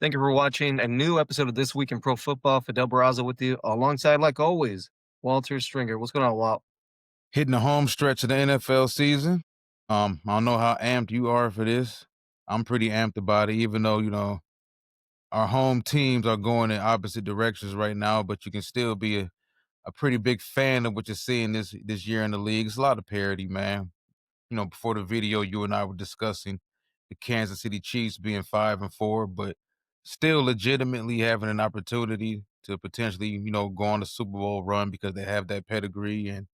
Thank you for watching a new episode of This Week in Pro Football. Fidel Barraza with you, alongside, like always, Walter Stringer. What's going on, Walt? Hitting the home stretch of the NFL season. I don't know how amped you are for this. I'm pretty amped about it, even though, our home teams are going in opposite directions right now, but you can still be a pretty big fan of what you're seeing this year in the league. It's a lot of parity, man. Before the video, you and I were discussing the Kansas City Chiefs being 5-4, but still legitimately having an opportunity to potentially, go on a Super Bowl run because they have that pedigree and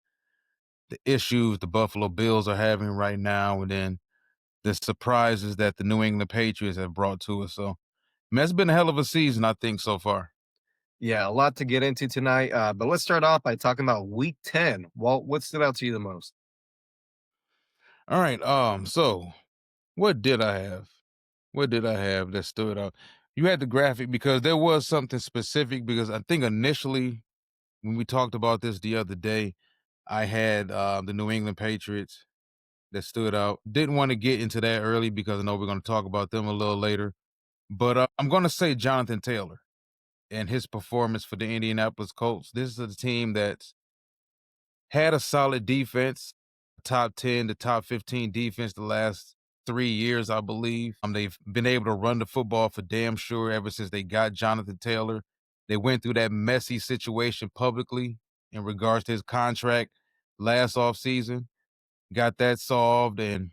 the issues the Buffalo Bills are having right now, and then the surprises that the New England Patriots have brought to us. So, man, it's been a hell of a season, I think, so far. Yeah, a lot to get into tonight, but let's start off by talking about Week 10. Walt, what stood out to you the most? All right. So what did I have? What did I have that stood out? You had the graphic because there was something specific because I think initially when we talked about this the other day, I had the New England Patriots that stood out. Didn't want to get into that early because I know we're going to talk about them a little later. But I'm going to say Jonathan Taylor and his performance for the Indianapolis Colts. This is a team that's had a solid defense, top 10 to top 15 defense the last 3 years, I believe. They've been able to run the football for damn sure ever since they got Jonathan Taylor. They went through that messy situation publicly in regards to his contract last offseason, got that solved, and,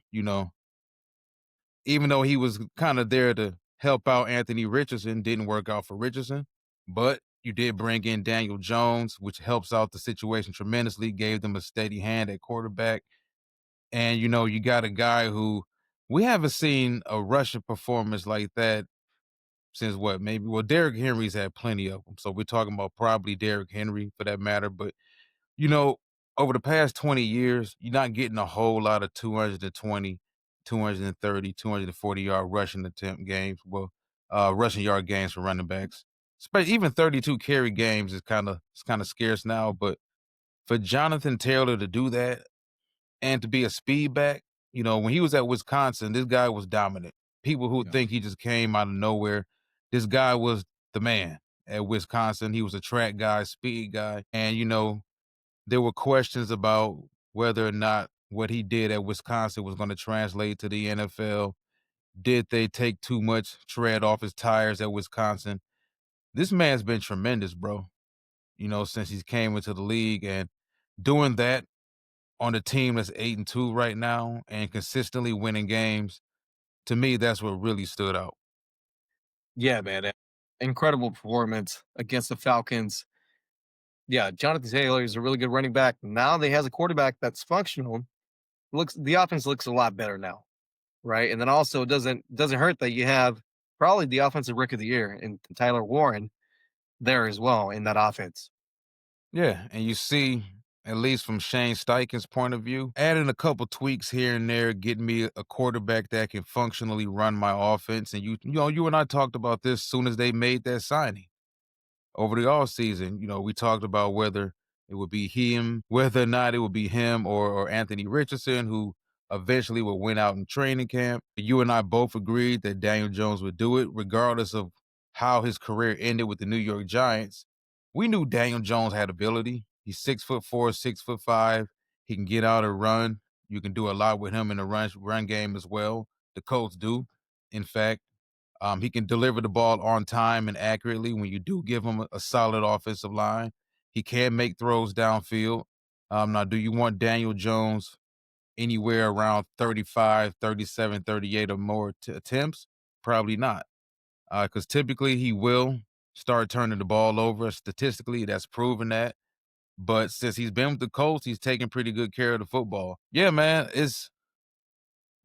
even though he was kind of there to help out Anthony Richardson, didn't work out for Richardson. But you did bring in Daniel Jones, which helps out the situation tremendously, gave them a steady hand at quarterback. And, you got a guy who we haven't seen a rushing performance like that since what, maybe, well, Derrick Henry's had plenty of them. So we're talking about probably Derrick Henry for that matter. But you know, over the past 20 years, you're not getting a whole lot of 220, 230, 240-yard rushing attempt games. Well, rushing yard games for running backs. Even 32 carry games is kind of scarce now. But for Jonathan Taylor to do that and to be a speed back, when he was at Wisconsin, this guy was dominant. People who Yeah. think he just came out of nowhere, this guy was the man at Wisconsin. He was a track guy, speed guy, and there were questions about whether or not what he did at Wisconsin was going to translate to the NFL. Did they take too much tread off his tires at Wisconsin? This man's been tremendous, bro, since he's came into the league and doing that on a team that's 8-2 right now and consistently winning games. To me, that's what really stood out. Yeah, man. Incredible performance against the Falcons. Yeah, Jonathan Taylor is a really good running back. Now they has a quarterback that's functional. Looks the offense looks a lot better now, right? And then also it doesn't hurt that you have probably the offensive rookie of the year in Tyler Warren there as well in that offense. Yeah, and you see, at least from Shane Steichen's point of view, adding a couple tweaks here and there, getting me a quarterback that can functionally run my offense. And you and I talked about this soon as they made that signing over the offseason. We talked about whether or not it would be him or Anthony Richardson, who eventually would win out in training camp. You and I both agreed that Daniel Jones would do it, regardless of how his career ended with the New York Giants. We knew Daniel Jones had ability. He's 6'4", 6'5". He can get out and run. You can do a lot with him in the run game as well. The Colts do, in fact. He can deliver the ball on time and accurately when you do give him a solid offensive line. He can make throws downfield. Now, do you want Daniel Jones anywhere around 35, 37, 38 or more attempts? Probably not, because typically he will start turning the ball over. Statistically, that's proven that. But since he's been with the Colts, he's taking pretty good care of the football. Yeah, man, it's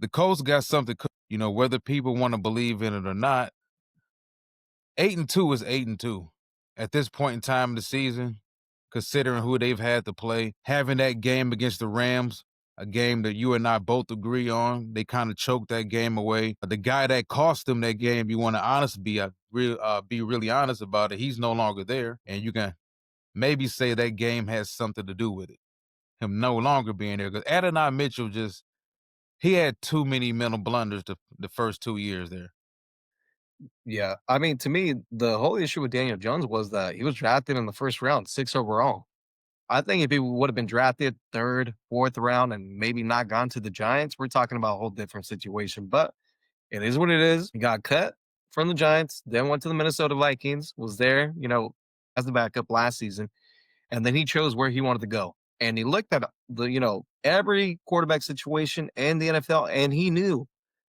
the Colts got something. Whether people want to believe in it or not, 8-2 is 8-2 at this point in time in the season, considering who they've had to play. Having that game against the Rams, a game that you and I both agree on, they kind of choked that game away. The guy that cost them that game, you want to be really honest about it. He's no longer there, and you can maybe say that game has something to do with it. Him no longer being there, because Adonai Mitchell he had too many mental blunders the first 2 years there. Yeah. I mean, to me, the whole issue with Daniel Jones was that he was drafted in the first round, 6 overall. I think if he would have been drafted 3rd, 4th round and maybe not gone to the Giants, we're talking about a whole different situation. But it is what it is. He got cut from the Giants, then went to the Minnesota Vikings, was there, as the backup last season, and then he chose where he wanted to go. And he looked at every quarterback situation in the NFL, and he knew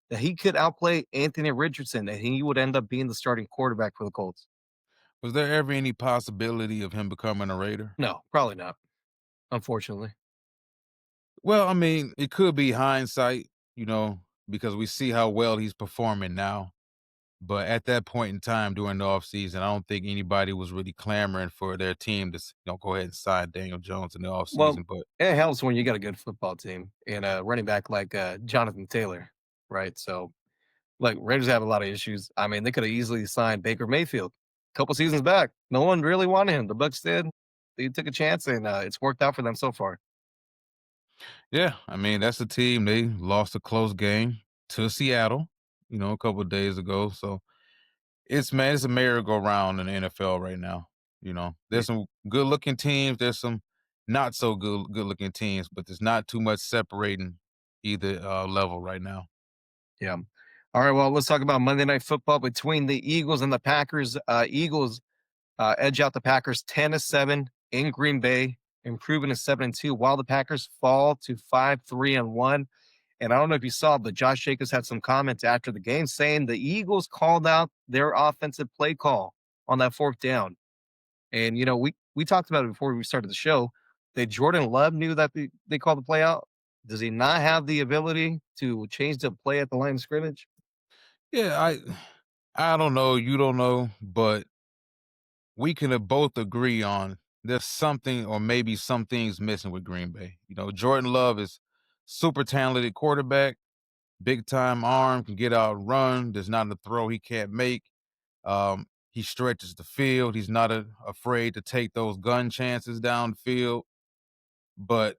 that he could outplay Anthony Richardson, and he would end up being the starting quarterback for the Colts. Was there ever any possibility of him becoming a Raider? No, probably not, unfortunately. Well, I mean, it could be hindsight, you know, because we see how well he's performing now. But at that point in time during the offseason, I don't think anybody was really clamoring for their team to, go ahead and sign Daniel Jones in the Well, offseason. But it helps when you got a good football team and a running back like Jonathan Taylor, right? So, like, Raiders have a lot of issues. I mean, they could have easily signed Baker Mayfield a couple seasons back. No one really wanted him. The Bucks did. They took a chance, and it's worked out for them so far. yeah, I mean, that's the team. They lost a close game to Seattle, a couple of days ago. So it's a merry-go-round in the NFL right now. Y- There's some good looking teams, there's some not so good looking teams, but there's not too much separating either level right now. Yeah. All right. Well, let's talk about Monday Night Football between the Eagles and the Packers. Eagles edge out the Packers 10-7 in Green Bay, improving to 7-2, while the Packers fall to 5-3-1. And I don't know if you saw, but Josh Jacobs had some comments after the game saying the Eagles called out their offensive play call on that 4th down. And we talked about it before we started the show. That Jordan Love knew that they called the play out. Does he not have the ability to change the play at the line of scrimmage? Yeah, I don't know, you don't know, but we can both agree on there's something or maybe some things missing with Green Bay. Jordan Love is super talented quarterback, big time arm, can get out and run. There's not a throw he can't make. He stretches the field. He's not afraid to take those gun chances downfield, but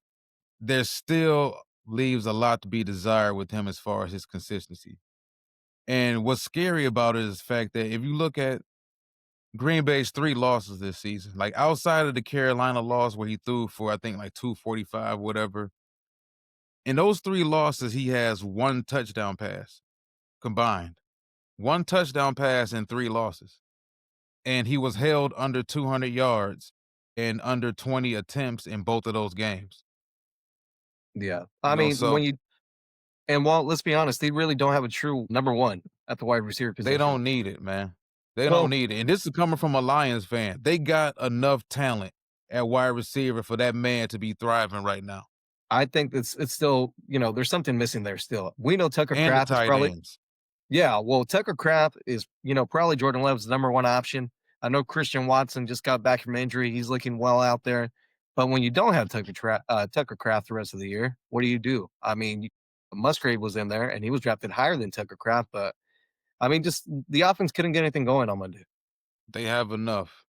there still leaves a lot to be desired with him as far as his consistency. And what's scary about it is the fact that if you look at Green Bay's 3 losses this season, like outside of the Carolina loss where he threw for I think like 245, whatever. In those 3 losses, he has 1 touchdown pass combined. 1 touchdown pass in 3 losses. And he was held under 200 yards and under 20 attempts in both of those games. Yeah. I mean, So well, let's be honest, they really don't have a true number one at the wide receiver they position. don't need it, man. They don't Well, need it. And this is coming from a Lions fan. They got enough talent at wide receiver for that man to be thriving right now. I think it's still, there's something missing there still. We know Tucker And the Kraft is tight probably ends. yeah, well, Tucker Kraft is, probably Jordan Love's number one option. I know Christian Watson just got back from injury. He's looking well out there. But when you don't have Tucker Kraft the rest of the year, what do? I mean, Musgrave was in there and he was drafted higher than Tucker Kraft, but I mean, just the offense couldn't get anything going on Monday. They have enough.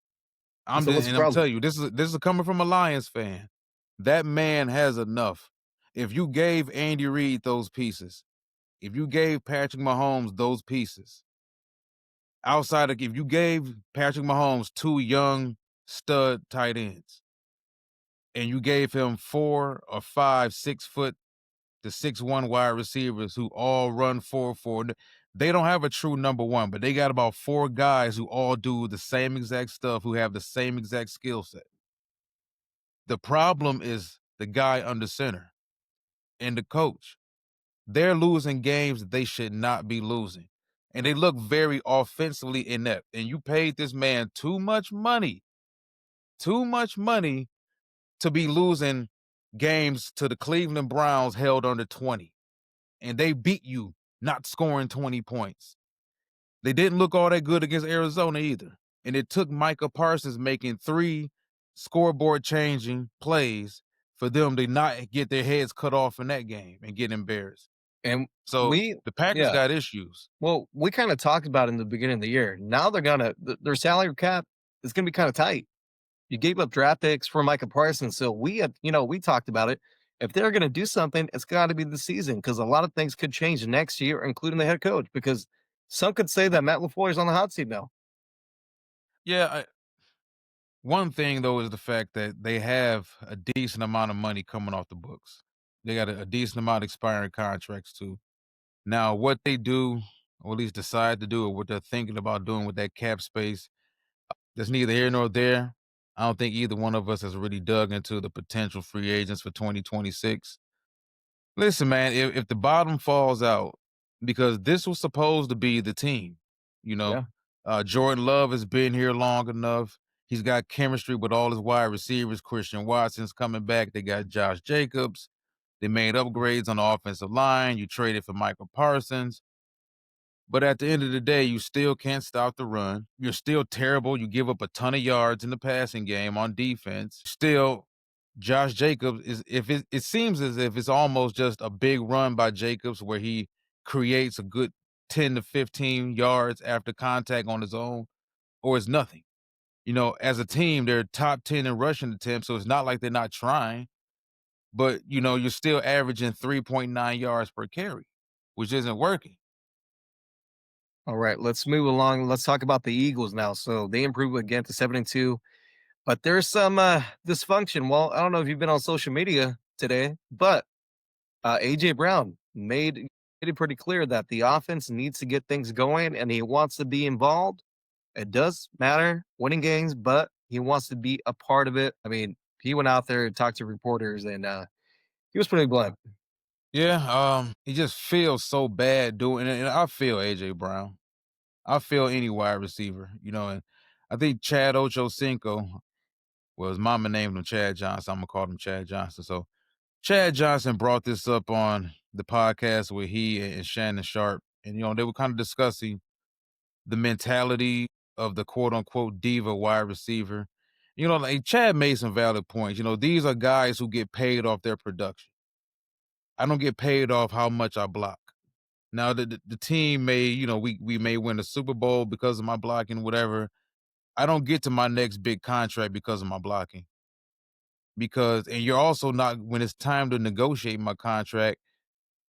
So what's the I'm problem? telling you, this is coming from a Lions fan. That man has enough. If you gave Andy Reid those pieces, if you gave Patrick Mahomes those pieces, outside of if you gave Patrick Mahomes 2 young stud tight ends, and you gave him 4 or 5 6 foot to 6'1" wide receivers who all run 4-4, they don't have a true number one, but they got about 4 guys who all do the same exact stuff, who have the same exact skill set. The problem is the guy under center and the coach. They're losing games that they should not be losing. And they look very offensively inept. And you paid this man too much money to be losing games to the Cleveland Browns held under 20. And they beat you not scoring 20 points. They didn't look all that good against Arizona either. And it took Micah Parsons making 3 scoreboard changing plays for them to not get their heads cut off in that game and get embarrassed. And So we the Packers yeah. got issues. Well, we kind of talked about it in the beginning of the year. Now their salary cap is gonna be kind of tight. You gave up draft picks for Micah Parsons, so we talked about it. If they're going to do something, it's got to be the season because a lot of things could change next year, including the head coach. Because Some could say that Matt LaFleur is on the hot seat now. Yeah, one thing though is the fact that they have a decent amount of money coming off the books. They got a decent amount of expiring contracts too. Now, what they do, or at least decide to do, or what they're thinking about doing with that cap space, that's neither here nor there. I don't think either one of us has really dug into the potential free agents for 2026. Listen, man, if the bottom falls out, because this was supposed to be the team, you know, Yeah. Jordan Love has been here long enough. He's got chemistry with all his wide receivers. Christian Watson's coming back. They got Josh Jacobs. They made upgrades on the offensive line. You traded for Michael Parsons. But at the end of the day, you still can't stop the run. You're still terrible. You give up a ton of yards in the passing game on defense. Still, Josh Jacobs is if it seems as if it's almost just a big run by Jacobs where he creates a good 10 to 15 yards after contact on his own, or it's nothing. You know, as a team, they're top 10 in rushing attempts, so it's not like they're not trying, but you know, you're still averaging 3.9 yards per carry, which isn't working. All right, let's move along. Let's talk about the Eagles now. So they improved again to 7-2, but there's some dysfunction. Well, I don't know if you've been on social media today, but AJ Brown made it pretty clear that the offense needs to get things going and he wants to be involved. It does matter winning games, but he wants to be a part of it. I mean, he went out there and talked to reporters and he was pretty blunt. Yeah, he just feels so bad doing it. And I feel AJ Brown. I feel any wide receiver, you know, and I think Chad Ochocinco, well, his mama named him Chad Johnson. I'm gonna call him Chad Johnson. So Chad Johnson brought this up on the podcast with he and Shannon Sharp. And you know, they were kind of discussing the mentality of the quote unquote diva wide receiver. You know, like Chad made some valid points. You know, these are guys who get paid off their production. I don't get paid off how much I block. Now the team may, you know, we may win a Super Bowl because of my blocking, whatever. I don't get to my next big contract because of my blocking. Because and you're also not when it's time to negotiate my contract,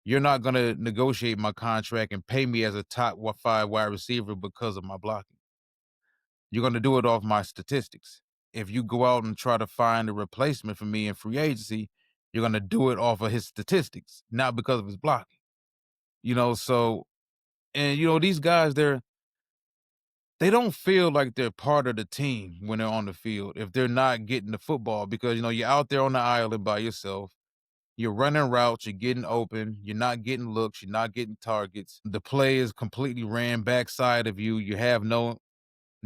you're not gonna negotiate my contract and pay me as a five wide receiver because of my blocking. You're gonna do it off my statistics. If you go out and try to find a replacement for me in free agency, you're gonna do it off of his statistics, not because of his blocking. You know, so and you know, these guys, they don't feel like they're part of the team when they're on the field if they're not getting the football because you know you're out there on the island by yourself. You're running routes, you're getting open, you're not getting looks, you're not getting targets. The play is completely ran backside of you. You have no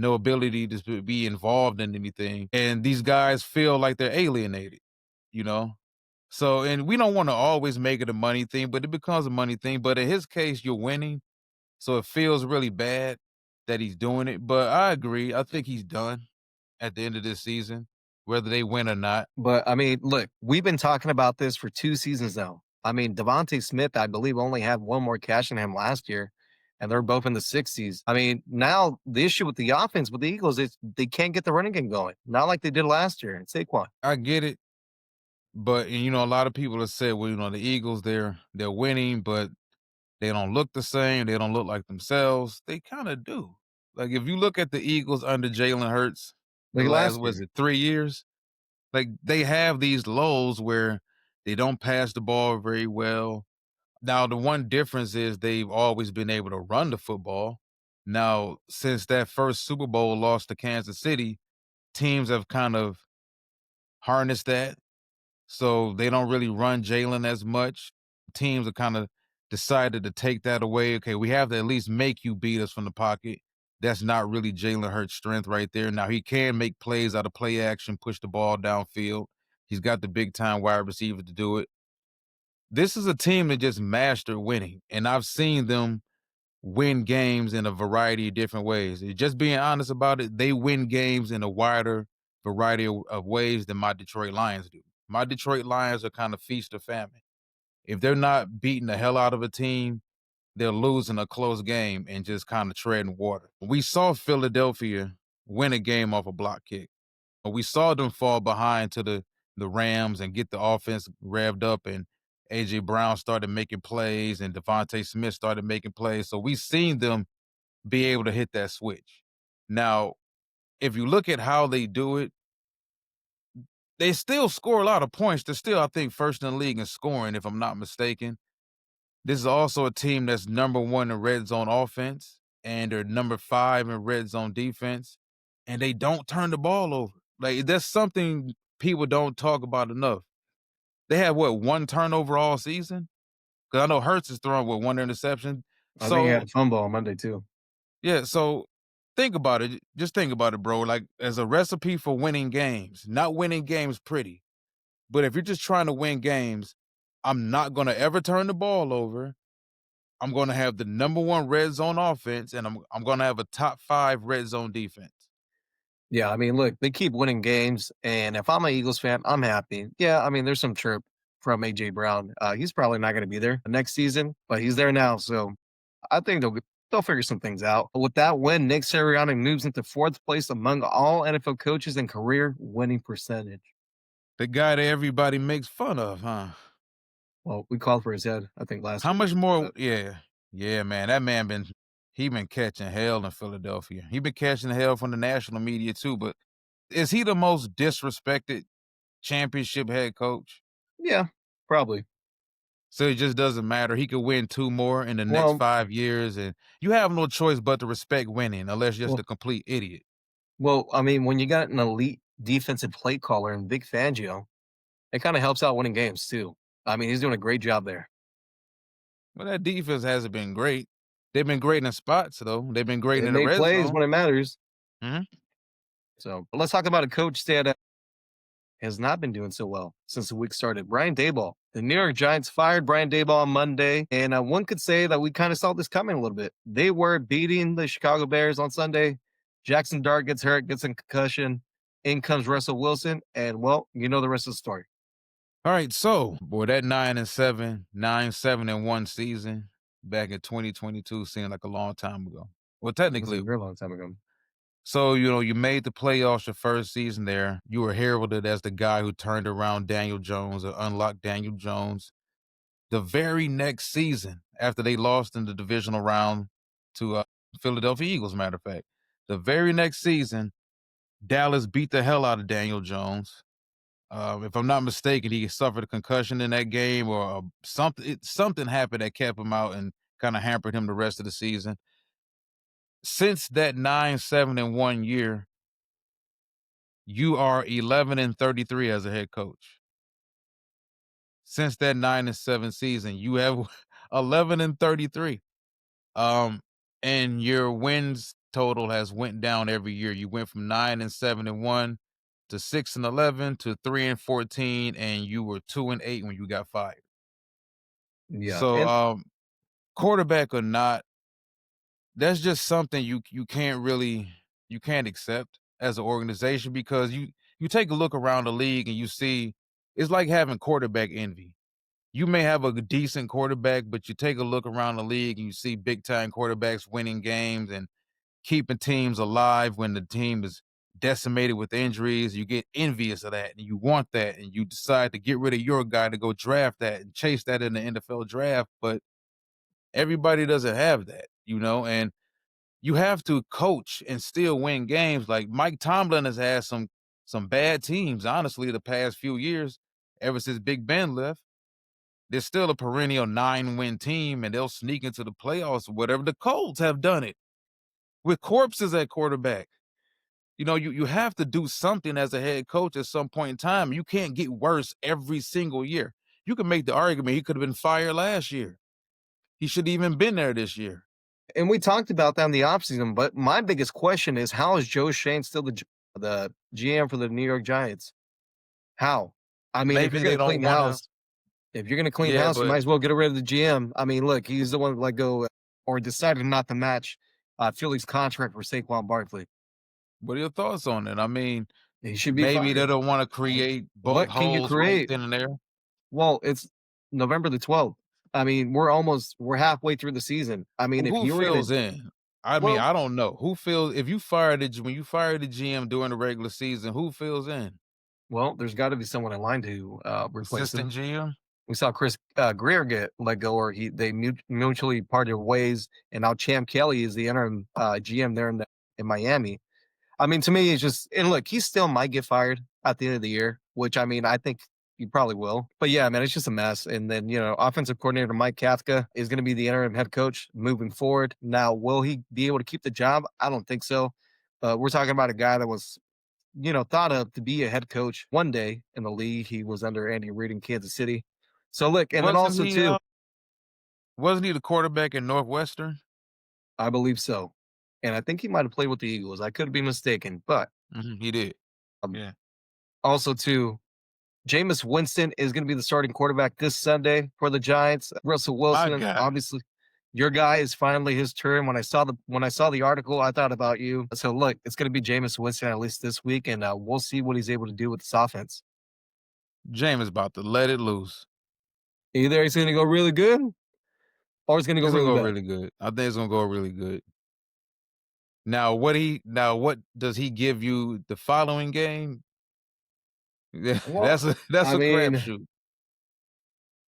ability to be involved in anything. And these guys feel like they're alienated, you know? So, and we don't want to always make it a money thing, but it becomes a money thing. But in his case, you're winning. So it feels really bad that he's doing it. But I agree. I think he's done at the end of this season, whether they win or not. But I mean, look, we've been talking about this for 2 seasons now. I mean, Devontae Smith, I believe, only had one more catch in him last year, and they're both in the 60s. I mean, now the issue with the offense with the Eagles is they can't get the running game going, not like they did last year. It's Saquon. I get it. But and, you know, a lot of people have said, well, you know, the Eagles, they're winning, but they don't look the same. They don't look like themselves. They kind of do. Like if you look at the Eagles under Jalen Hurts, the Like last last was year. it 3 years? Like they have these lows where they don't pass the ball very well. Now the one difference is they've always been able to run the football. Now since that first Super Bowl loss to Kansas City, teams have kind of harnessed that so they don't really run Jalen as much. Teams have kind of decided to take that away. Okay, we have to at least make you beat us from the pocket. That's not really Jalen Hurts' strength right there. Now he can make plays out of play action, push the ball downfield. He's got the big time wide receiver to do it. This is a team that just mastered winning, and I've seen them win games in a variety of different ways. Just being honest about it, they win games in a wider variety of ways than my Detroit Lions do. My Detroit Lions are kind of feast or famine. If they're not beating the hell out of a team, they're losing a close game and just kind of treading water. We saw Philadelphia win a game off a block kick. We saw them fall behind to the Rams and get the offense revved up, and AJ Brown started making plays and Devontae Smith started making plays. So we seen them be able to hit that switch. Now, if you look at how they do it, they still score a lot of points. They're still, I think, first in the league in scoring, if I'm not mistaken. This is also a team that's number 1 in red zone offense, and they're number 5 in red zone defense, and they don't turn the ball over. Like, that's something people don't talk about enough. They had what, 1 turnover all season? Because I know Hurts is throwing with 1 interception. I think he had So a fumble on Monday too. yeah, so think about it. Just think about it, bro. Like, as a recipe for winning games, not winning games pretty, but if you're just trying to win games, I'm not gonna ever turn the ball over. I'm gonna have the number 1 red zone offense, and I'm gonna have a top 5 red zone defense. Yeah, I mean, look, they keep winning games, and if I'm an Eagles fan, I'm happy. Yeah, I mean, there's some chirp from AJ Brown. He's probably not going to be there next season, but he's there now, so I think they'll figure some things out. With that win, Nick Sirianni moves into 4th place among all NFL coaches in career winning percentage. The guy that everybody makes fun of, huh? Well, we called for his head, I think, last How week. much more? But Yeah, yeah, man. That man been catching hell in Philadelphia. He been catching hell from the national media too. But is he the most disrespected championship head coach? yeah, probably. So it just doesn't matter. He could win 2 more in the next Well, 5 years, and you have no choice but to respect winning, unless you're just well, a complete idiot. well. I mean, when you got an elite defensive play caller in Vic Fangio, it kind of helps out winning games too. I mean, he's doing a great job there. Well, that defense hasn't been great. They've been great in spots, though. They've been great They in the make red plays zone. when it matters. Mhm. So, but let's talk about a coach that has not been doing so well since the week started. Brian Daboll. The New York Giants fired Brian Daboll on Monday, and one could say that we kind of saw this coming a little bit. They were beating the Chicago Bears on Sunday. Jackson Dart gets hurt, gets a concussion. In comes Russell Wilson, and well, you know the rest of the story. All right, so boy, that 9-7, 9-7-1 season back in 2022 seemed like a long time ago. Well, It was a technically, very long time ago. so you made the playoffs your first season there. You were heralded as the guy who turned around Daniel Jones or unlocked Daniel Jones. The very next season, after they lost in the divisional round to Philadelphia Eagles, matter of fact, the very next season, Dallas beat the hell out of Daniel Jones. If I'm not mistaken, he suffered a concussion in that game, or something happened that kept him out and kind of hampered him the rest of the season. Since that 9-7-1 year, you are 11-33 as a head coach. Since that 9-7 season, you have 11-33. Um, and your wins total has went down every year. You went from 9-7-1 to 6-11 to 3-14, and you were 2-8 when you got fired. Yeah, So, and quarterback or not, that's just something you can't accept as an organization, because you take a look around the league and you see it's like having quarterback envy. You may have a decent quarterback, but you take a look around the league and you see big time quarterbacks winning games and keeping teams alive when the team is decimated with injuries. You get envious of that and you want that, and you decide to get rid of your guy to go draft that and chase that in the NFL draft. But everybody doesn't have that, and you have to coach and still win games. Like, Mike Tomlin has had some bad teams, honestly, the past few years, ever since Big Ben left. They're still a perennial 9-win team, and they'll sneak into the playoffs or whatever. The Colts have done it with corpses at quarterback. You have to do something as a head coach at some point in time. You can't get worse every single year. You can make the argument he could have been fired last year. He should have even been there this year. we talked about that in the offseason, but my biggest question is how is Joe Shane still the GM for the New York Giants? How? I mean, if Maybe you're they gonna don't clean the want to. house, if you're gonna clean the Yeah, house, you but might as well get rid of the GM. I mean, look, he's the one who let go or decided not to match Philly's contract for Saquon Barkley. what are your thoughts on it? I mean, He should be maybe they fired. don't want to create both What can you holes right create? then and there. Well, it's November the 12th. I mean, we're halfway through the season. I mean, if Who you were gonna fills in? I mean, well, I don't know who fills. If when you fire the GM during the regular season, who fills in? there's got to be someone in line to replace Assistant him. GM. We saw Chris Greer get let go, or they mutually parted ways, and now Champ Kelly is the interim GM there in Miami. I mean, to me, it's just and look, he still might get fired at the end of the year, which I mean, I think he probably will. But yeah, man, it's just a mess. And then offensive coordinator Mike Kafka is going to be the interim head coach moving forward. Now, will he be able to keep the job? I don't think so. But we're talking about a guy that was thought of to be a head coach one day in the league. He was under Andy Reid in Kansas City. So look, and then Wasn't also he, too, wasn't he the quarterback in Northwestern? I believe so. And I think he might have played with the Eagles. I could be mistaken, but Mhm, he did. um, Yeah. also too, Jameis Winston is going to be the starting quarterback this Sunday for the Giants. Russell My Wilson, guy. obviously, your guy is finally his turn. When I saw the article, I thought about you. So look, it's going to be Jameis Winston at least this week, and we'll see what he's able to do with this offense. Jameis about to let it loose. Either he's going to go really good, or he's going to go It's gonna really go bad. really good. I think it's gonna go really good. Now what does he give you the following game? Yeah, Well, that's I a mean, crapshoot.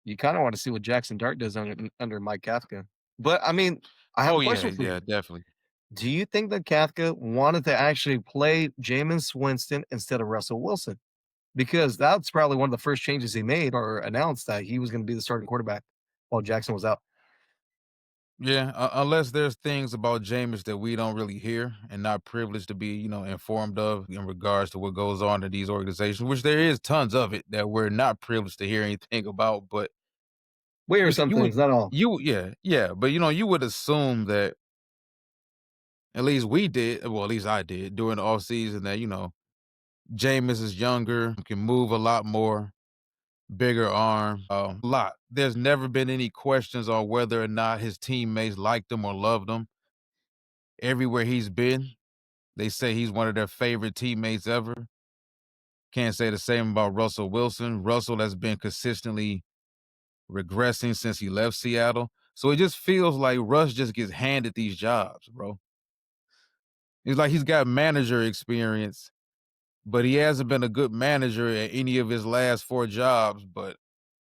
you kind of want to see what Jackson Dart does under Mike Kafka. But I mean, I have Oh a yeah, question for yeah, you. definitely. Do you think that Kafka wanted to actually play Jameis Winston instead of Russell Wilson? Because that's probably one of the first changes he made or announced that he was going to be the starting quarterback while Jackson was out. Yeah, unless there's things about Jameis that we don't really hear and not privileged to be, informed of in regards to what goes on in these organizations, which there is tons of it that we're not privileged to hear anything about. But We hear some you would, things, not all. yeah, yeah. But you would assume that at least we did, well, at least I did during the off season that Jameis is younger, can move a lot more, bigger arm, a lot. There's never been any questions on whether or not his teammates liked him or loved him. Everywhere he's been, they say he's one of their favorite teammates ever. Can't say the same about Russell Wilson. Russell has been consistently regressing since he left Seattle. So it just feels like Russ just gets handed these jobs, bro. It's like he's got manager experience, but he hasn't been a good manager at any of his last 4 jobs, but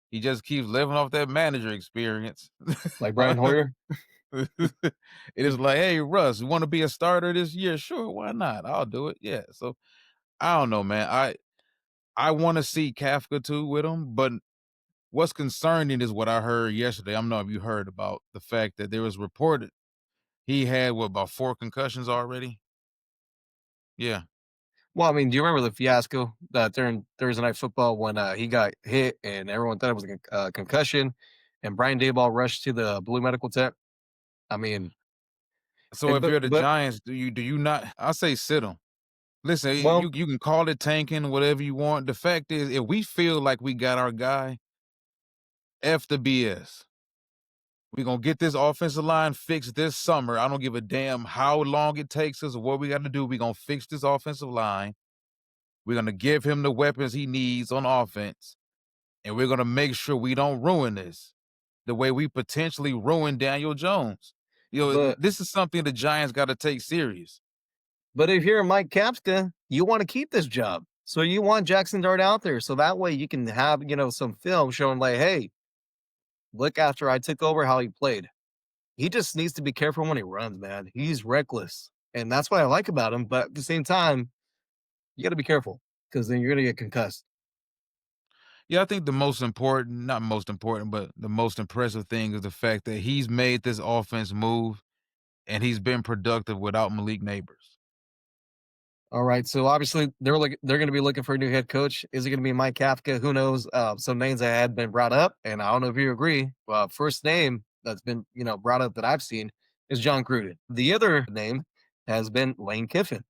he just keeps living off that manager experience. Like Brian Hoyer. It is like, "Hey, Russ, you wanna be a starter this year? Sure, why not? I'll do it." Yeah, so I don't know, man. I wanna see Kafka too with him, but what's concerning is what I heard yesterday. I don't know if you heard about the fact that there was reported he had, what, about 4 concussions already? Yeah. Well, I mean, do you remember the fiasco during Thursday Night Football when he got hit and everyone thought it was a concussion, and Brian Daboll rushed to the blue medical tent? I mean, So if you're the but Giants, do you not I say sit him. Listen, well, you can call it tanking, whatever you want. The fact is, if we feel like we got our guy, F the BS. We gonna get this offensive line fixed this summer. I don't give a damn how long it takes us or what we gotta do. We gonna fix this offensive line. We're gonna give him the weapons he needs on offense, and we're gonna make sure we don't ruin this the way we potentially ruined Daniel Jones. but This is something the Giants gotta take serious. But if you're Mike Kapska, you want to keep this job. So you want Jackson Dart out there. So that way you can have, some film showing like, hey, look after I took over how he played. He just needs to be careful when he runs, man. He's reckless. And that's what I like about him. But at the same time, you got to be careful because then you're going to get concussed. Yeah, I think the most important, not most important, but the most impressive thing is the fact that he's made this offense move and he's been productive without Malik Neighbors. All right. So obviously they're going to be looking for a new head coach. Is it going to be Mike Kafka? Who knows? Some names that had been brought up, and I don't know if you agree. First name that's been brought up that I've seen is John Gruden. The other name has been Lane Kiffin.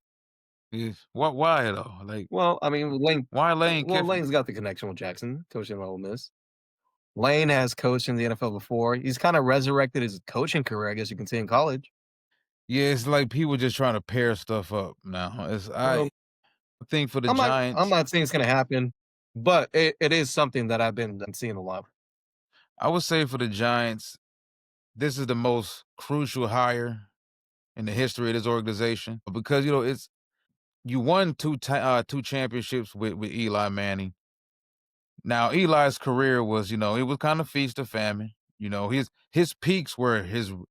Why though? Like, Well, I mean, why Lane Kiffin? Lane's got the connection with Jackson, coaching at Ole Miss. Lane has coached in the NFL before. He's kind of resurrected his coaching career, I guess you can say, in college. Yeah, it's like people just trying to pair stuff up now. I Well, think for the I'm Giants, not saying it's going to happen, but it is something that I've been seeing a lot. I would say for the Giants, this is the most crucial hire in the history of this organization because it's you won 2 championships with Eli Manning. Now Eli's career was, it was kind of feast or famine. His peaks were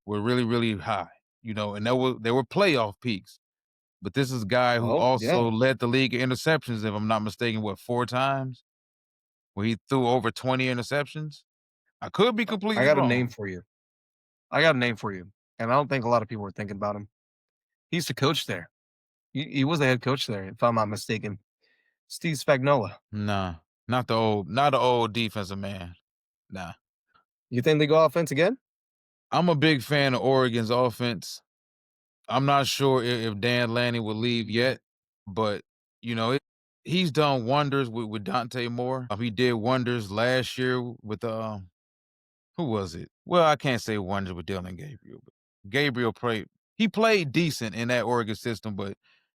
really, really high, and there were playoff peaks. But this is a guy who Oh, yeah. also led the league in interceptions, if I'm not mistaken, what, 4 times? Where he threw over 20 interceptions? I could be I completely got a wrong. name for you. I got a name for you, and I don't think a lot of people are thinking about him. He used to coach there. He was the head coach there, if I'm not mistaken. Steve Spagnuolo. Nah, not the old defensive man. Nah. You think they go offense again? I'm a big fan of Oregon's offense. I'm not sure if Dan Lanning will leave yet, but he's done wonders with Dante Moore. He did wonders last year with who was it? Well, I can't say wonders with Dylan Gabriel, but Gabriel played decent in that Oregon system, but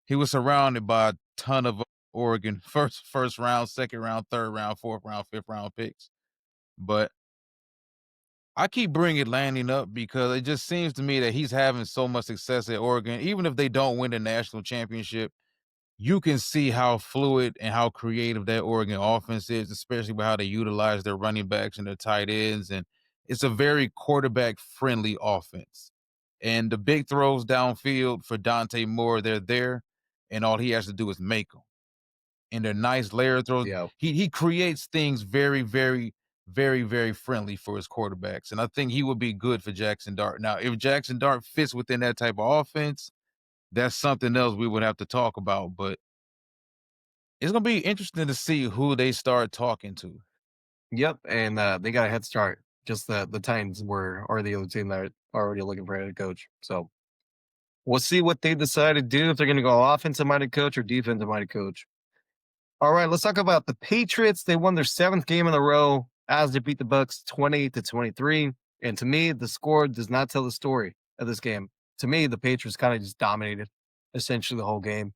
he was surrounded by a ton of Oregon first round, second round, third round, fourth round, fifth round picks. But I keep bringing Lanning up because it just seems to me that he's having so much success at Oregon. Even if they don't win the national championship, you can see how fluid and how creative that Oregon offense is, especially with how they utilize their running backs and their tight ends. And it's a very quarterback friendly offense. And the big throws downfield for Dante Moore, they're there, and all he has to do is make them. And they're nice layer throws. Yeah. He creates things very, very, very, very friendly for his quarterbacks. And I think he would be good for Jackson Dart. Now, if Jackson Dart fits within that type of offense, that's something else we would have to talk about. But it's gonna be interesting to see who they start talking to. Yep, and, they got a head start. Just the Titans are the other team that are already looking for a head coach. So, we'll see what they decide to do, if they're gonna go offensive-minded coach or defensive-minded coach. Alright, let's talk about the Patriots. They won their 7th game in a row as they beat the Bucks 20-23, and to me, the score does not tell the story of this game. To me, the Patriots kinda just dominated essentially the whole game.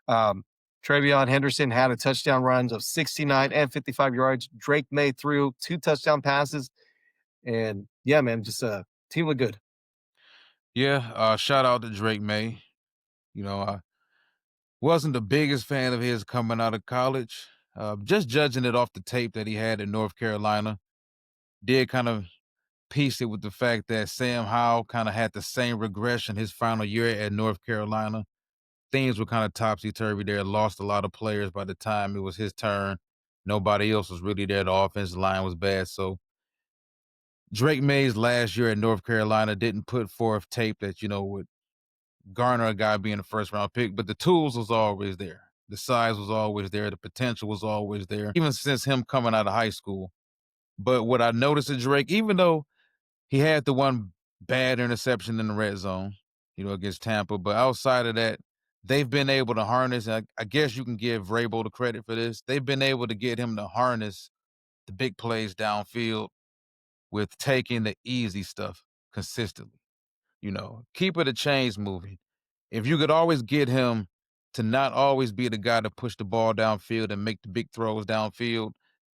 Um, TreVeyon Henderson had a touchdown runs of 69 and 55 yards. Drake Maye threw 2 touchdown passes, and yeah, man, just team looked good. Yeah, shout out to Drake May. I wasn't the biggest fan of his coming out of college. Just judging it off the tape that he had in North Carolina, did kind of piece it with the fact that Sam Howell kind of had the same regression his final year at North Carolina. Things were kind of topsy turvy there. Lost a lot of players by the time it was his turn. Nobody else was really there. The offensive line was bad. So Drake May's last year at North Carolina didn't put forth tape that, would garner a guy being a first round pick, but the tools was always there. The size was always there. The potential was always there, even since him coming out of high school. But what I noticed at Drake, even though he had the one bad interception in the red zone, against Tampa, but outside of that, they've been able to harness. I guess you can give Vrabel the credit for this. They've been able to get him to harness the big plays downfield with taking the easy stuff consistently. Keeping the chains moving. If you could always get him to not always be the guy to push the ball downfield and make the big throws downfield,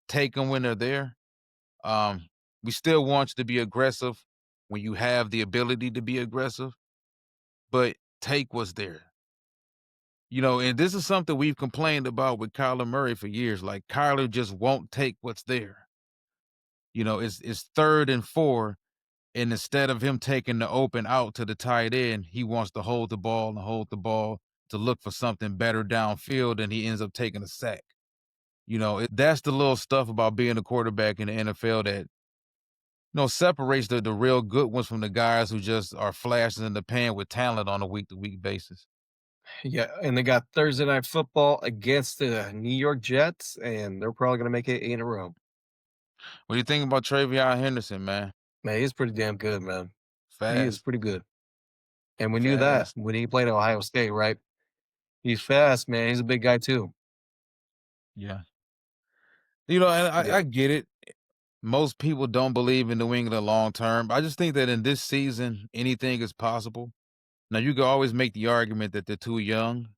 take them when they're there. Um, we still want you to be aggressive when you have the ability to be aggressive, but take what's there. And this is something we've complained about with Kyler Murray for years. Like Kyler just won't take what's there. It's third and 4. And instead of him taking the open out to the tight end, he wants to hold the ball and hold the ball to look for something better downfield, and he ends up taking a sack. That's the little stuff about being a quarterback in the NFL that, separates the real good ones from the guys who just are flashes in the pan with talent on a week-to-week basis. Yeah, and they got Thursday night football against the New York Jets, and they're probably gonna make it 8 in a row. What do you think about TreVeyon Henderson, man? Man, he's pretty damn good, man. He is Fast, pretty good. And we knew that fast. when he played at Ohio State, right? He's fast, man. He's a big guy too. Yeah. And I Yeah. get it. Most people don't believe in New England long term. I just think that in this season, anything is possible. Now, you can always make the argument that they're too young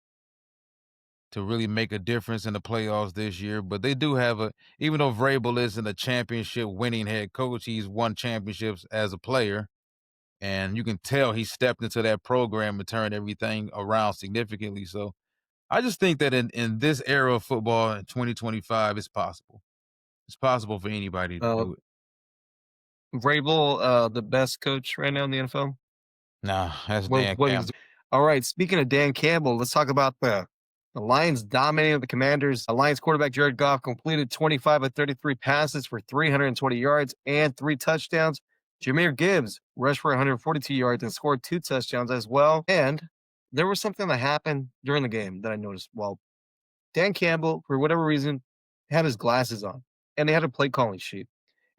to really make a difference in the playoffs this year, but they do have even though Vrabel isn't a championship winning head coach, he's won championships as a player. And you can tell he stepped into that program and turned everything around significantly. So I just think that in this era of football in 2025, it's possible. It's possible for anybody to Uh, do it. Vrabel, the best coach right now in the NFL. Nah, that's With Dan what he's Campbell. All right, speaking of Dan Campbell, let's talk about the Lions dominating the Commanders. The Lions quarterback Jared Goff completed 25 of 33 passes for 320 yards and 3 touchdowns. Jahmyr Gibbs rushed for 142 yards and scored 2 touchdowns as well. And there was something that happened during the game that I noticed. Well, Dan Campbell, for whatever reason, had his glasses on and they had a play calling sheet.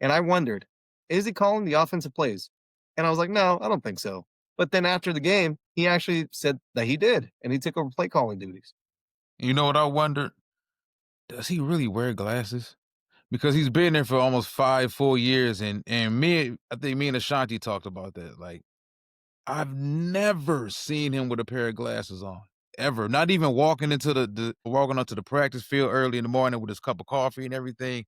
And I wondered, is he calling the offensive plays? And I was like, no, I don't think so. But then after the game, he actually said that he did, and he took over play calling duties. You know what I wondered? Does he really wear glasses? Because he's been there for almost 5 full years, and I think me and Ashanti talked about that. Like, I've never seen him with a pair of glasses on, ever. Not even walking into the walking onto the practice field early in the morning with his cup of coffee and everything.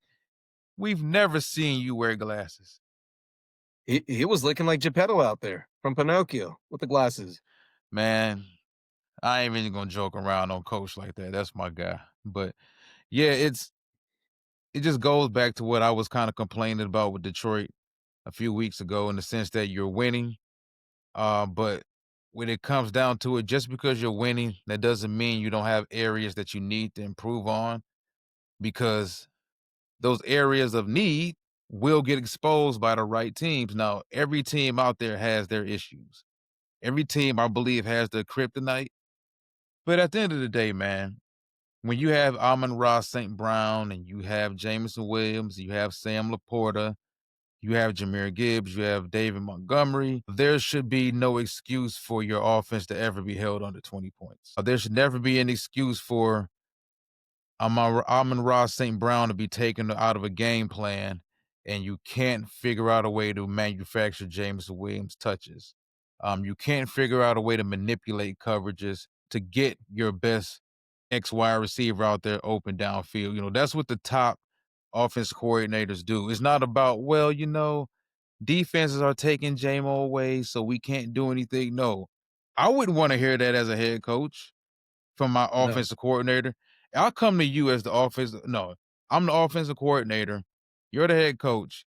We've never seen you wear glasses. He was looking like Geppetto out there from Pinocchio with the glasses. Man, I ain't really gonna joke around on coach like that. That's my guy. But yeah, it just goes back to what I was kind of complaining about with Detroit a few weeks ago in the sense that you're winning. But when it comes down to it, just because you're winning, that doesn't mean you don't have areas that you need to improve on because those areas of need will get exposed by the right teams. Now, every team out there has their issues. Every team, I believe, has their kryptonite. But at the end of the day, man, when you have Amon Ross St. Brown and you have Jameson Williams, you have Sam Laporta, you have Jahmyr Gibbs, you have David Montgomery. There should be no excuse for your offense to ever be held under 20 points. There should never be an excuse for Amon-Ra St. Brown to be taken out of a game plan and you can't figure out a way to manufacture Jameson Williams touches. You can't figure out a way to manipulate coverages to get your best XY receiver out there open downfield. That's what the top offense coordinators do. It's not about, well, defenses are taking JMO away, so we can't do anything. No, I wouldn't want to hear that as a head coach from my No, offensive coordinator. I'll come to you as the offensive. No, I'm the offensive coordinator. You're the head coach,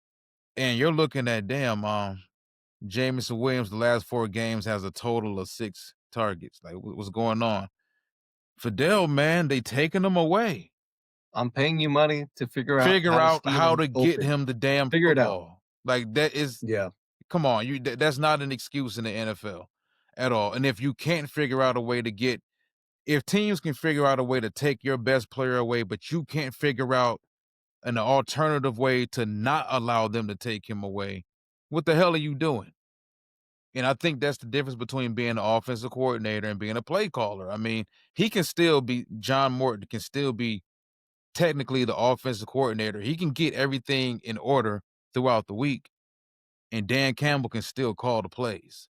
and you're looking at Jameson Williams. The last 4 games has a total of 6 targets. Like, what's going on? Fidel, man, they taking them away. I'm paying you money to figure out Figure how to out scheme how him to get open. him the damn Figure it out. football. Like, that is, Yeah. come on, that's not an excuse in the NFL at all. And if you can't figure out a way to get, if teams can figure out a way to take your best player away, but you can't figure out an alternative way to not allow them to take him away, what the hell are you doing? And I think that's the difference between being an offensive coordinator and being a play caller. I mean, John Morton can still be technically the offensive coordinator. He can get everything in order throughout the week, and Dan Campbell can still call the plays.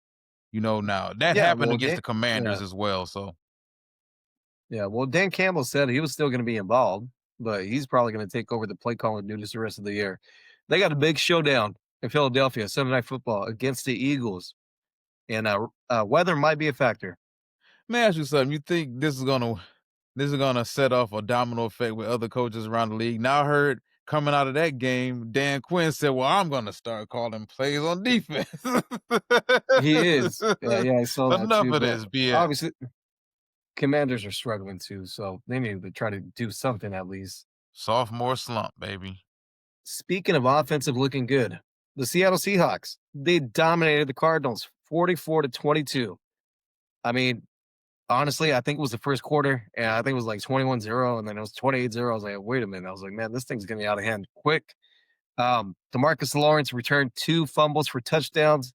Now that Yeah. happened Well, against Dan, the Commanders yeah. as well. So Yeah. Well, Dan Campbell said he was still going to be involved, but he's probably going to take over the play calling duties the rest of the year. They got a big showdown in Philadelphia, Sunday Night Football against the Eagles, and weather might be a factor. let me ask you something. You think this is gonna set off a domino effect with other coaches around the league? Now I heard coming out of that game, Dan Quinn said, "Well, I'm gonna start calling plays on defense." He is. Yeah, yeah, I saw that Enough too. of But this BS. obviously, Commanders are struggling too, so they need to try to do something at least. Sophomore slump, baby. Speaking of offensive looking good, the Seattle Seahawks, they dominated the Cardinals 44-22. I mean, honestly, I think it was the first quarter, and I think it was like 21-0, and then it was 28-0. I was like, wait a minute. I was like, man, this thing's getting out of hand quick. Demarcus Lawrence returned 2 fumbles for touchdowns.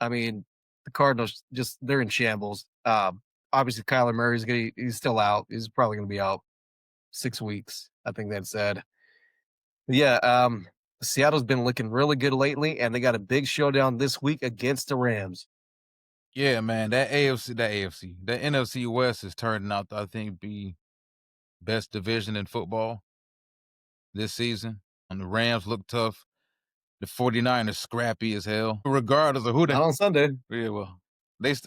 I mean, the Cardinals they're in shambles. Obviously Kyler Murray's he's still out. He's probably gonna be out 6 weeks. I think that said. Yeah, Seattle's been looking really good lately, and they got a big showdown this week against the Rams. Yeah, man, that NFC West is turning out to, I think, be best division in football this season. And the Rams look tough. The 49ers scrappy as hell, regardless of who they. Not on Sunday. Yeah, well,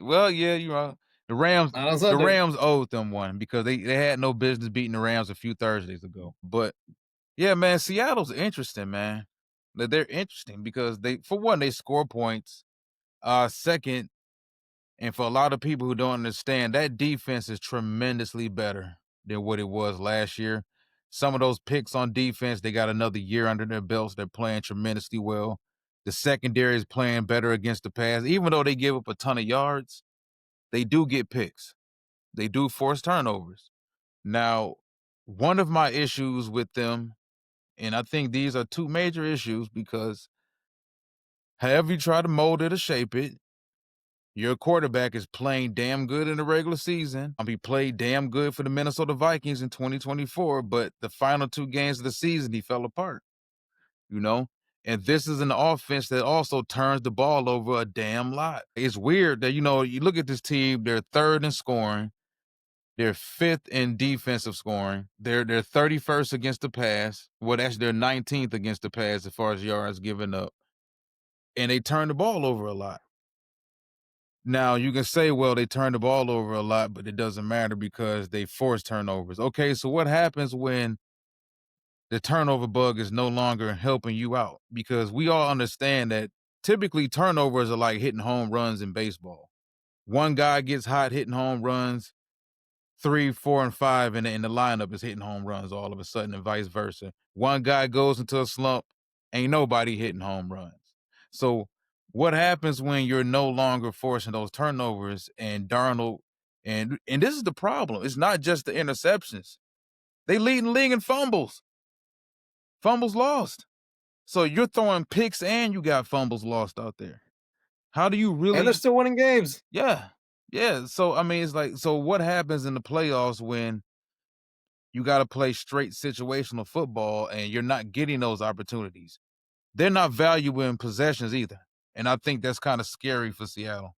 well, yeah, you're right. The Rams, Not on the Sunday. Rams owed them one because they had no business beating the Rams a few Thursdays ago. But Yeah, man, Seattle's interesting, man. They're interesting because they, for one, they score points. Second, and for a lot of people who don't understand, that defense is tremendously better than what it was last year. Some of those picks on defense, they got another year under their belts. They're playing tremendously well. The secondary is playing better against the pass. Even though they give up a ton of yards, they do get picks. They do force turnovers. Now, one of my issues with them, and I think these are two major issues because however you try to mold it or shape it, your quarterback is playing damn good in the regular season. He played damn good for the Minnesota Vikings in 2024, but the final two games of the season, he fell apart, you know? And this is an offense that also turns the ball over a damn lot. It's weird that, you look at this team, they're third in scoring, they're fifth in defensive scoring, they're 31st against the pass. Well, that's their 19th against the pass as far as yards given up. And they turn the ball over a lot. Now you can say, well, they turn the ball over a lot, but it doesn't matter because they force turnovers. Okay, so what happens when the turnover bug is no longer helping you out? Because we all understand that typically turnovers are like hitting home runs in baseball. One guy gets hot hitting home runs, 3, 4, and 5 in the lineup is hitting home runs all of a sudden, and vice versa. One guy goes into a slump, ain't nobody hitting home runs. So what happens when you're no longer forcing those turnovers and Darnold and this is the problem. It's not just the interceptions. They lead in the league in fumbles. Fumbles lost. So you're throwing picks and you got fumbles lost out there. How do you And they're really? still winning games. Yeah. Yeah. So I mean it's like, so what happens in the playoffs when you got to play straight situational football and you're not getting those opportunities? They're not valuing possessions either. And I think that's kind of scary for Seattle.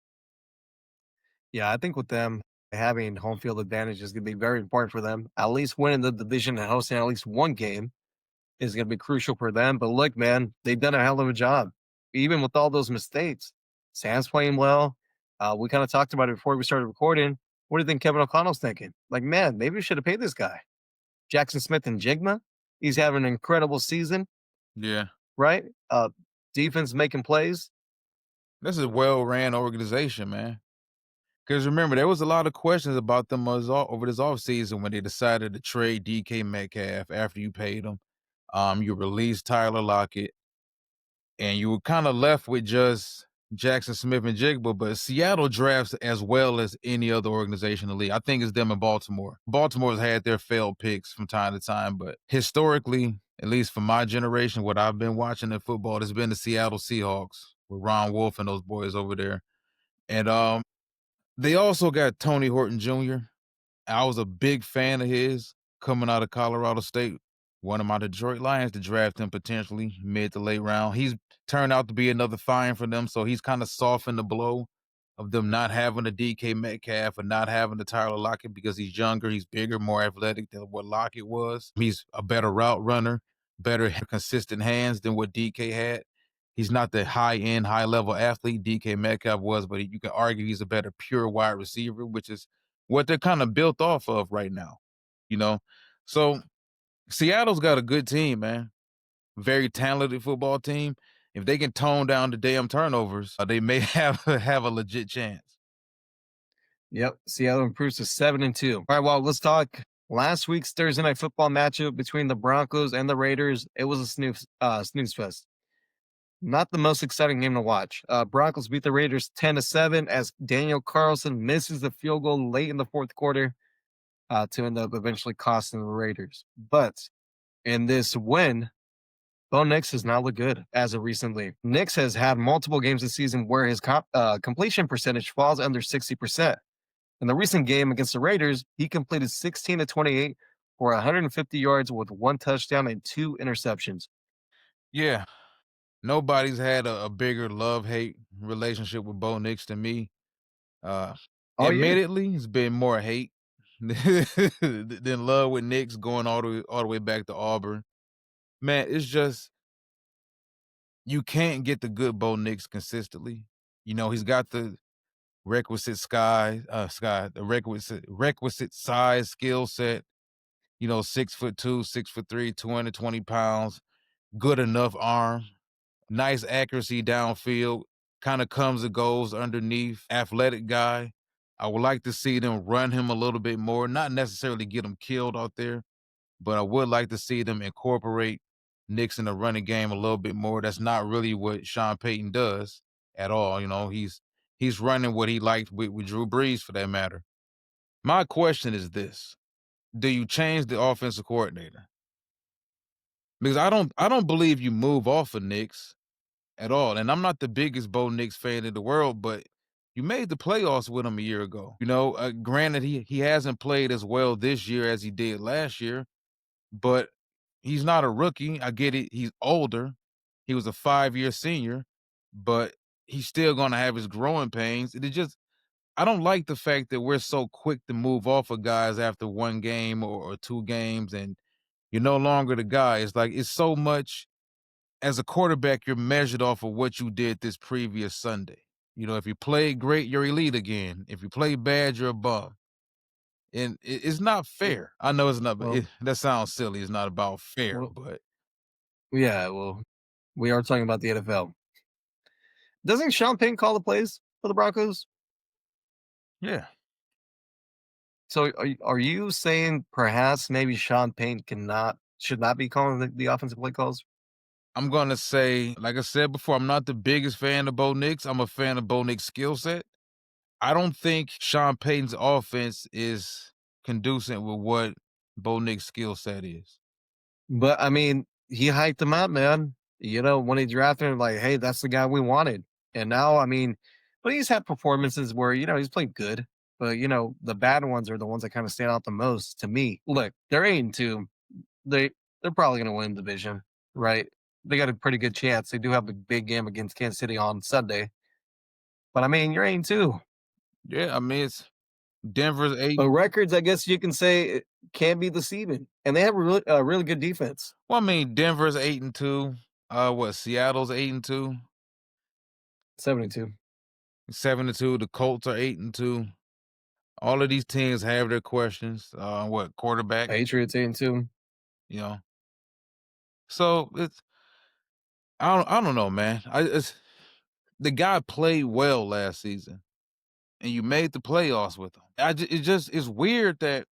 Yeah, I think with them having home field advantage is going to be very important for them. At least winning the division and hosting at least one game is going to be crucial for them. But look, man, they've done a hell of a job, even with all those mistakes. Sam's playing well. We kind of talked about it before we started recording. What do you think Kevin O'Connell's thinking? Like, man, maybe we should have paid this guy. Jackson Smith and Jigma. He's having an incredible season, Yeah. right? Defense making plays. This is a well ran organization, man. Because remember, there was a lot of questions about them over this offseason when they decided to trade DK Metcalf after you paid him. You released Tyler Lockett, and you were kind of left with just Jackson Smith and Jigba, but Seattle drafts as well as any other organization in the league. I think it's them in Baltimore. Baltimore's had their failed picks from time to time, but historically, at least for my generation, what I've been watching in football has been the Seattle Seahawks with Ron Wolf and those boys over there. And they also got Tony Horton Jr. I was a big fan of his coming out of Colorado State. One of my Detroit Lions to draft him potentially mid to late round. He's turned out to be another find for them, so he's kind of softened the blow of them not having a DK Metcalf or not having the Tyler Lockett because he's younger, he's bigger, more athletic than what Lockett was. He's a better route runner, better consistent hands than what DK had. He's not the high end, high level athlete DK Metcalf was, but you can argue he's a better pure wide receiver, which is what they're kind of built off of right now, you know? So Seattle's got a good team, man. Very talented football team. If they can tone down the damn turnovers, they may have a legit chance. Yep. Seattle improves to 7-2. All right. Well, let's talk last week's Thursday night football matchup between the Broncos and the Raiders. It was a snooze fest. Not the most exciting game to watch. Broncos beat the Raiders 10-7 as Daniel Carlson misses the field goal late in the fourth quarter to end up eventually costing the Raiders. But in this win, Bo Nix has not looked good as of recently. Nix has had multiple games this season where his completion percentage falls under 60%. In the recent game against the Raiders, he completed 16 to 28 for 150 yards with one touchdown and two interceptions. Yeah. Nobody's had a bigger love-hate relationship with Bo Nix than me. Uh Oh, yeah. Admittedly, it's been more hate than love with Nix going all the way back to Auburn. Man, it's just you can't get the good Bo Nix consistently. He's got the requisite the requisite size, skill set. 6'2", 6'3", 220 pounds, good enough arm, nice accuracy downfield, kind of comes and goes underneath, athletic guy. I would like to see them run him a little bit more, not necessarily get him killed out there, but I would like to see them incorporate Nix in the running game a little bit more. That's not really what Sean Payton does at all. He's running what he liked with Drew Brees for that matter. My question is this: do you change the offensive coordinator? Because I don't believe you move off of Nix at all. And I'm not the biggest Bo Nix fan in the world, but you made the playoffs with him a year ago. Granted, he hasn't played as well this year as he did last year, but he's not a rookie. I get it. He's older. He was a 5-year senior, but he's still going to have his growing pains. I don't like the fact that we're so quick to move off of guys after one game or two games, and you're no longer the guy. It's like it's so much as a quarterback, you're measured off of what you did this previous Sunday. If you played great, you're elite again. If you play bad, you're a bum. And it's not Mm, fair. I know it's not. well, That sounds silly. It's not about fair, well, but yeah, well, we are talking about the NFL. Doesn't Sean Payton call the plays for the Broncos? yeah, So are you saying perhaps maybe Sean Payton should not be calling the offensive play calls? I'm gonna say, like I said before, I'm not the biggest fan of Bo Nix. I'm a fan of Bo Nix' skill set. I don't think Sean Payton's offense is conducive with what Bo Nix' skill set is. But I mean, he hyped him up, man. When he drafted him, like, hey, that's the guy we wanted. And now, I mean, but he's had performances where, he's played good. But the bad ones are the ones that kind of stand out the most to me. Look, they're 8-2. They they're probably gonna win the division, right? They got a pretty good chance. They do have a big game against Kansas City on Sunday. But I mean, you're 8-2. Yeah, I mean it's Denver's eight. But records, I guess you can say, can be deceiving. And they have a really good defense. Well, I mean Denver's 8-2. Seattle's 8-2. 72. 7-2. The Colts are 8-2. All of these teams have their questions. Quarterback, Patriots 8-2. you know. So I don't know, man. The guy played well last season, and you made the playoffs with him. It's weird that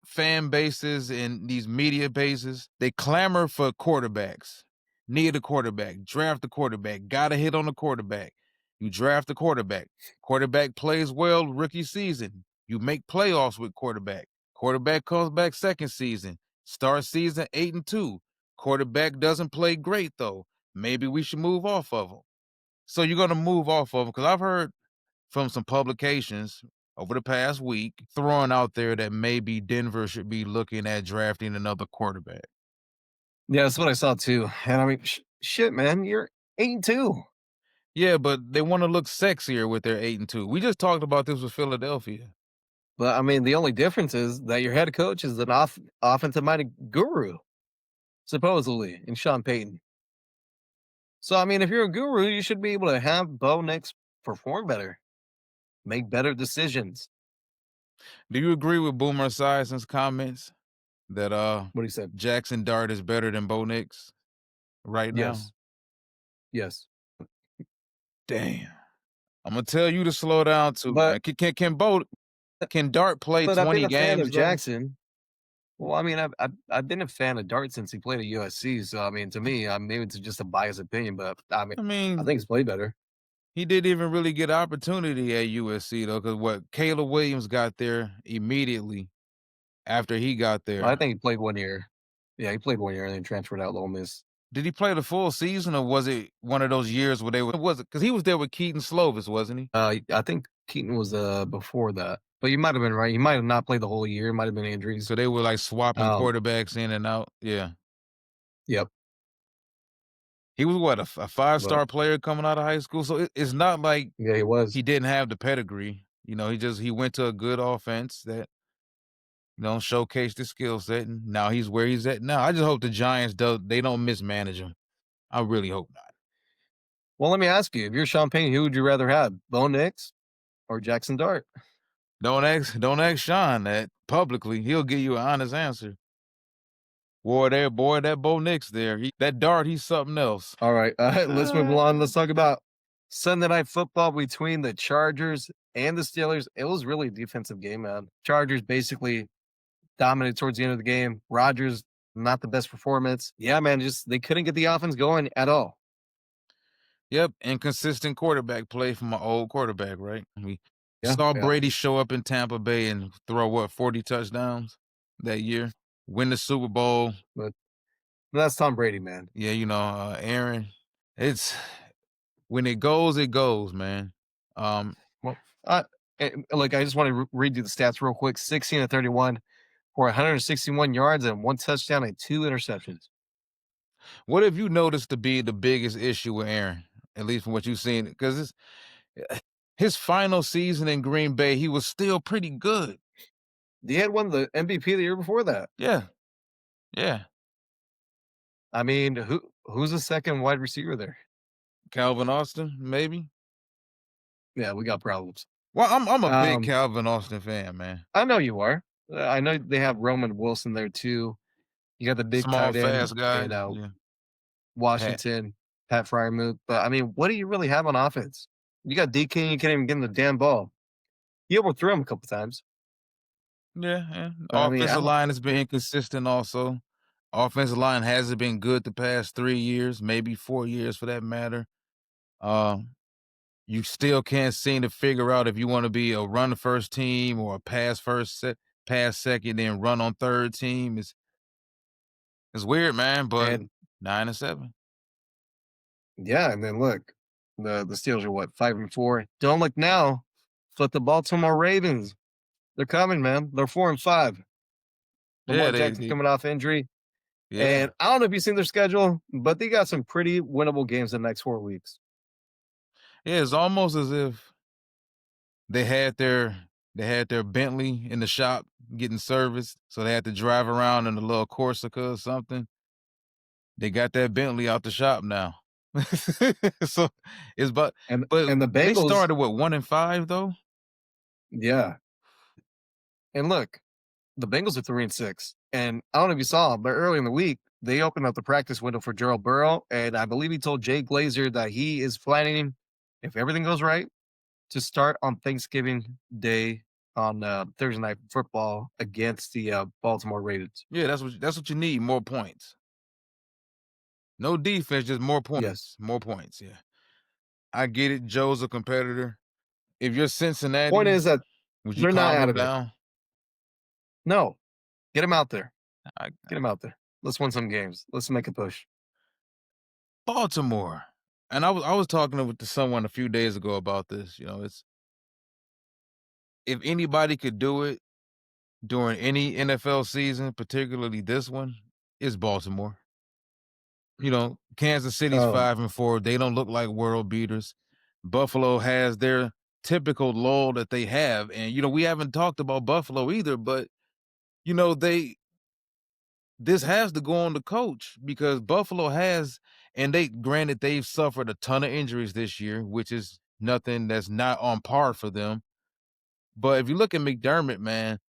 fan bases and these media bases, they clamor for quarterbacks. Need a quarterback, draft a quarterback, got to hit on the quarterback. You draft a quarterback. Quarterback plays well rookie season. You make playoffs with quarterback. Quarterback comes back second season. Start season 8-2. Quarterback doesn't play great though. Maybe we should move off of him. So you're gonna move off of him because I've heard from some publications over the past week throwing out there that maybe Denver should be looking at drafting another quarterback. Yeah, that's what I saw too. And I mean, shit, man, you're 8-2. Yeah, but they want to look sexier with their 8-2. We just talked about this with Philadelphia. But I mean, the only difference is that your head coach is an offensive minded guru, supposedly, in Sean Payton. So I mean, if you're a guru, you should be able to have Bo Nix perform better, make better decisions. Do you agree with Boomer Esiason's comments that What he said. Jackson Dart is better than Bo Nix right now? Yes. Yes. Damn. I'm gonna tell you to slow down too, But man. Can Dart play but I've been 20 a fan games of though? Jackson. Well, I mean, I've been a fan of Dart since he played at USC. So I mean, to me, maybe it's just a biased opinion, but I mean, I I mean, think he's played better. he didn't even really get opportunity at USC though, because Caleb Williams got there immediately after he got I there. think he played 1 year. Yeah, he played 1 year and then transferred out to Ole Miss. Did he play the full season, or was it one of those years where they were? Was it because he was there with Keaton Slovis, wasn't he? I think Keaton was before that, but you might have been right. He might have not played the whole year. Might have been injuries. So they were like swapping Um, quarterbacks in and out. Yeah, yep. he was what a five But star player coming out of high school. So it's not like yeah, he was. he didn't have the pedigree. He went to a good offense that showcased his skill set, and now he's where he's at now. I just hope the Giants they don't mismanage him. I really hope not. Well, let me ask you: if you're Sean Payton, who would you rather have, Bo Nix or Jackson Dart? Don't ask Sean that publicly. He'll give you an honest answer. Boy, that Bo Nix there, that dart, he's something else. All right, let's move Uh, along. Let's talk about Sunday night football between the Chargers and the Steelers. It was really a defensive game, man. Chargers basically dominated towards the end of the game. Rodgers, not the best performance. Yeah, man, just they couldn't get the offense going at all. yep, inconsistent quarterback play from my old quarterback, right? We Yeah, saw yeah, Brady show up in Tampa Bay and throw what 40 touchdowns that year, win the Super Bowl. but that's Tom Brady, man. Yeah, Aaron. It's when it goes, man. Um, Well, like I just want to read you the stats real quick: 16 to 31 for 161 yards and one touchdown and two interceptions. what have you noticed to be the biggest issue with Aaron, at least from what you've seen? Because his final season in Green Bay, he was still pretty good. He had won the MVP the year before that. Yeah, yeah. I mean, who's the second wide receiver there? Calvin Austin, maybe. Yeah, we got problems. Well, I'm a big Um, Calvin Austin fan, man. I know you are. I know they have Roman Wilson there too. You got the big Small, tight end fast guy. in Yeah, Pat. Washington, Pat Fryermuth. But I mean, what do you really have on offense? You got DK, and you can't even get him the damn ball. You overthrew him a couple times, Yeah, yeah. but I mean, I Offensive don't. line has been inconsistent also. Offensive line hasn't been good the past 3 years, maybe 4 years for that matter. Um, you still can't seem to figure out if you want to be a run first team or a pass second, then run on third team. It's weird, man, but And 9-7. yeah, and then look, the Steelers are what 5-4. Don't look now, but the Baltimore Ravens, they're coming, man. They're 4-5. Yeah, Lamar they, Jackson they coming off injury. yeah. And I don't know if you've seen their schedule, but they got some pretty winnable games the next 4 weeks. Yeah, it's almost as if they had their Bentley in the shop getting serviced, so they had to drive around in a little Corsica or something. They got that Bentley out the shop now. So it's but And the they Bengals, started what 1-5 though? yeah. And look, the Bengals are 3-6. And I don't know if you saw, but early in the week, they opened up the practice window for Gerald Burrow. And I believe he told Jay Glazer that he is planning, if everything goes right, to start on Thanksgiving Day on Thursday night football against the Baltimore Ravens. Yeah, that's what you need, more points. No defense, just more Yes. points. More points, yeah. I get it. Joe's a competitor. If you're Point Cincinnati, is that would you they're not calm out him of it. down? No, get him out there. I, Get him out there. Let's win some games. Let's make a push. Baltimore. And I was talking to someone a few days ago about this. It's if anybody could do it during any NFL season, particularly this one, it's Baltimore. Kansas City's Um, 5-4. They don't look like world beaters. Buffalo has their typical lull that they have. And we haven't talked about Buffalo either, but they this has to go on the coach because Buffalo has, and they've suffered a ton of injuries this year, which is nothing that's not on par for them. But if you look at McDermott, man,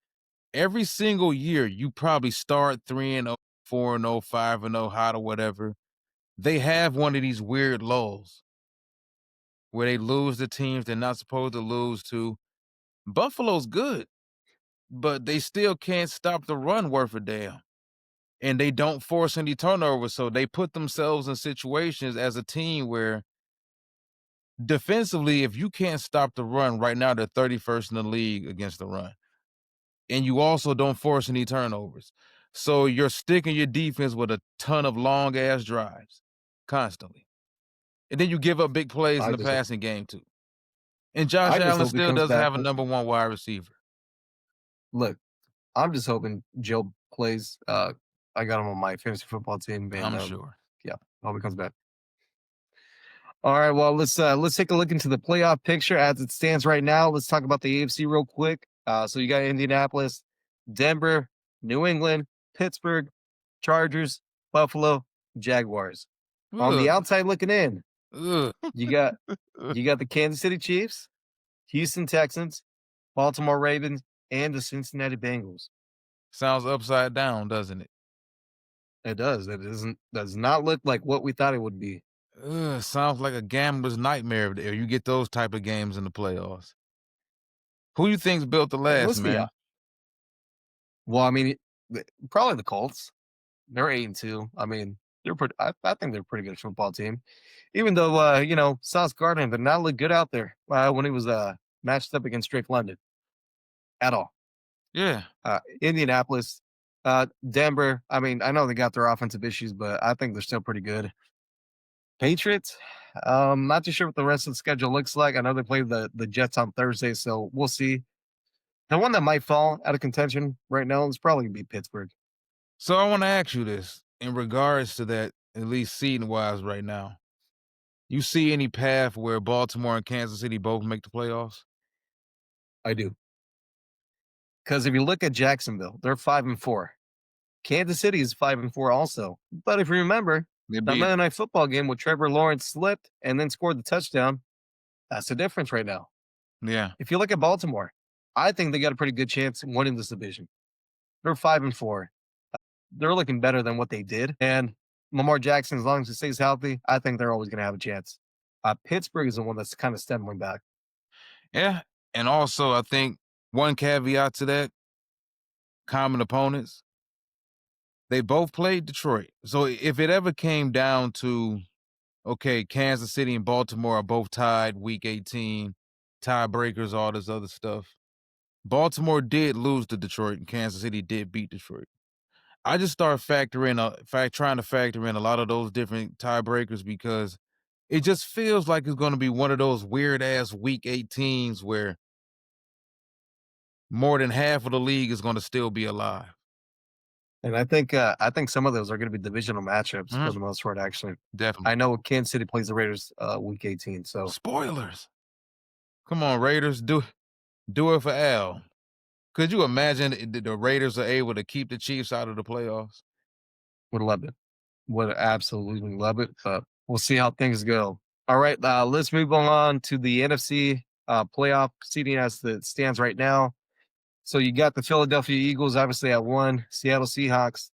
every single year you probably start 3-0, 4-0, 5-0, hot or whatever. They have one of these weird lulls where they lose the teams they're not supposed to lose to. Buffalo's good, but they still can't stop the run worth a damn. And they don't force any turnovers, so they put themselves in situations as a team where defensively, if you can't stop the run right now, they're 31st in the league against the run. And you also don't force any turnovers. So you're sticking your defense with a ton of long ass drives constantly. And then you give up big plays in I the just passing game too. And Josh I just Allen hope he still comes doesn't back. have a number one wide receiver. Look, I'm just hoping Joe plays. I got him on my fantasy football team, and I'm sure. yeah, hope he comes back. All right, well let's take a look into the playoff picture as it stands right now. Let's talk about the AFC real quick. So you got Indianapolis, Denver, New England, Pittsburgh, Chargers, Buffalo, Jaguars. On the Ugh, outside looking in, ugh. you got you got the Kansas City Chiefs, Houston Texans, Baltimore Ravens, and the Cincinnati Bengals. Sounds upside down, doesn't it? It does. Does not look like what we thought it would be. Ugh, sounds like a gambler's nightmare if you get those type of games in the playoffs. Who you think's built to We'll last, see. man? Well, I mean, probably the Colts. They're 8-2. I mean, they're pretty. I think they're a pretty good football team. Even though Sauce Gardner did not look good out there when he was matched up against Drake London at all. Yeah. Indianapolis, Denver. I mean, I know they got their offensive issues, but I think they're still pretty good. Patriots. Not too sure what the rest of the schedule looks like. I know they play the Jets on Thursday, so we'll see. The one that might fall out of contention right now is probably gonna be Pittsburgh. So I want to ask you this in regards to that, at least seeding wise right now. You see any path where Baltimore and Kansas City both make the playoffs? I do. Because if you look at Jacksonville, they're 5-4. Kansas City is 5-4 also. But if you remember, They that beat Monday them. Night Football game where Trevor Lawrence slipped and then scored the touchdown, that's the difference right now. Yeah. If you look at Baltimore, I think they got a pretty good chance winning this division. They're 5-4. They're looking better than what they did. And Lamar Jackson, as long as he stays healthy, I think they're always going to have a chance. Pittsburgh is the one that's kind of stumbling back. Yeah. And also, I think one caveat to that common opponents, they both played Detroit. So if it ever came down to, okay, Kansas City and Baltimore are both tied week 18, tiebreakers, all this other stuff. Baltimore did lose to Detroit and Kansas City did beat Detroit. I just start trying to factor in a lot of those different tiebreakers because it just feels like it's going to be one of those weird ass week 18s where more than half of the league is going to still be alive. And I think some of those are going to be divisional matchups for Mhm. the most part. Actually, Definitely. I know Kansas City plays the Raiders week 18, so Spoilers. Come on, Raiders, do it for Al. Could you imagine the Raiders are able to keep the Chiefs out of the playoffs? would love it. Would absolutely love it. But we'll see how things go. All right, let's move on to the NFC playoff seeding as it stands right now. So you got the Philadelphia Eagles, obviously at 1, Seattle Seahawks,